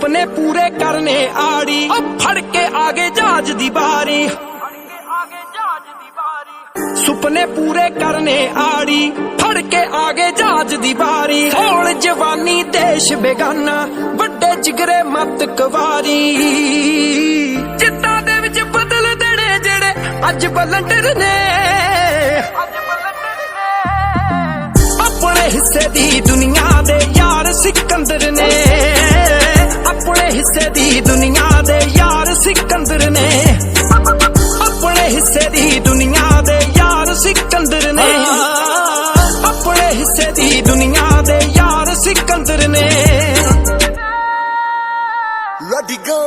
सुपने पूरे करने आड़ी, अब फड़ के आगे जहाज दी बारी। सुपने पूरे करने आड़ी, फड़ के आगे जहाज दी बारी। हौल जवानी देश बेगाना, बड़े जिगरे मत कवारी। जिद्दां दे विच बदल देने जेड़े अज बलंडर ने, अपने हिस्से दी दुनिया दे यार सिकंदर ने। अपने हिस्से दी दुनिया दे यार सिकंदर ने। अपने हिस्से दी दुनिया दे यार सिकंदर ने। अपने हिस्से दी दुनिया दे यार सिकंदर ने। Let it go.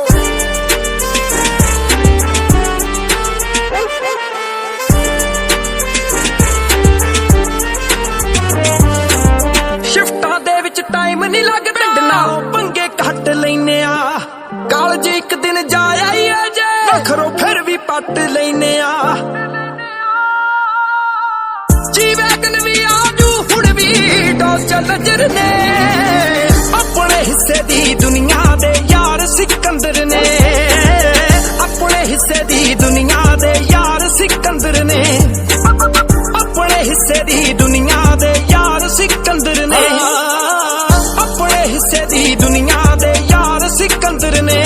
शिफ्टां दे विच टाइम नहीं लगदा, नालों पंगे घट लैने आ। कालज एक दिन जाया ही अजे, नखरो फिर भी पट लैने आ। जी वैगन भी आजू हुण भी डोज नजर ने। अपने हिस्से दी दुनिया दे यार सिकंदर ने। अपने हिस्से दी दुनिया दे यार सिकंदर ने। अपने हिस्से दी दुनिया दे यार सिकंदर ने। अपने हिस्से दी दुनिया दे यार सिकंदर ने।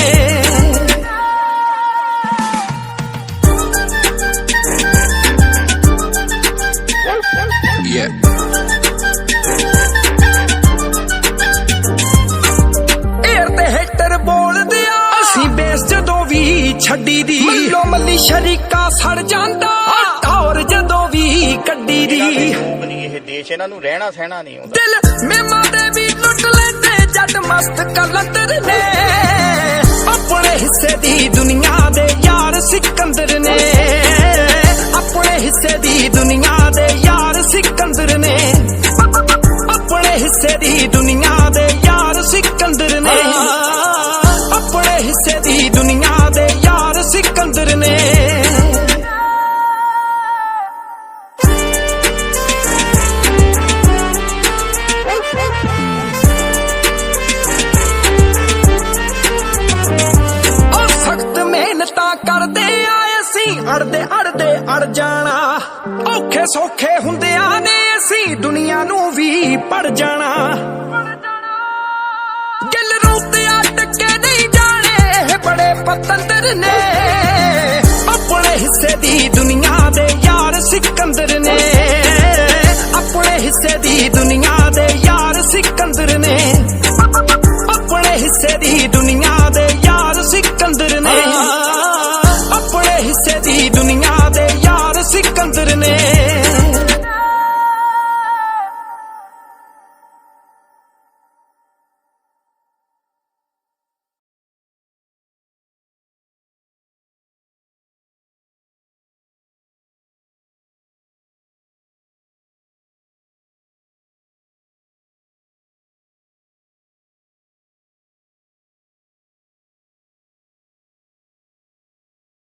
एयर ते हेटर बोल दिया, असी बेस जदों भी छड्डी दी। मल्लो मल्ली शरीका सड़ जांदा, और जदों भी कड्डी दी। देश इन्हां नूं रहना सहना नहीं आउंदा। दिल मेमा दे भी लुट लेंदे जट मस्त कलंदर ने। अपने हिस्से दी दुनिया दे यार सिकंदर ने। अपने हिस्से दी दुनिया दे यार सिकंदर ने। अपने हिस्से दी दुनिया दे यार सिकंदर ने। अपने हिस्से दी दुनिया दे यार सिकंदर ने। करदे आए असी अड़दे अड़दे अड़ जाना। औखे सौखे हुंदियां ने असी दुनिया नू भी पड़ जाना। गिल रूते अटके नहीं जाने बड़े पतंदर ने। अपने हिस्से दी दुनिया दे यार सिकंदर ने। अपने हिस्से दी दुनिया दे यार सिकंदर ने। अपने हिस्से दी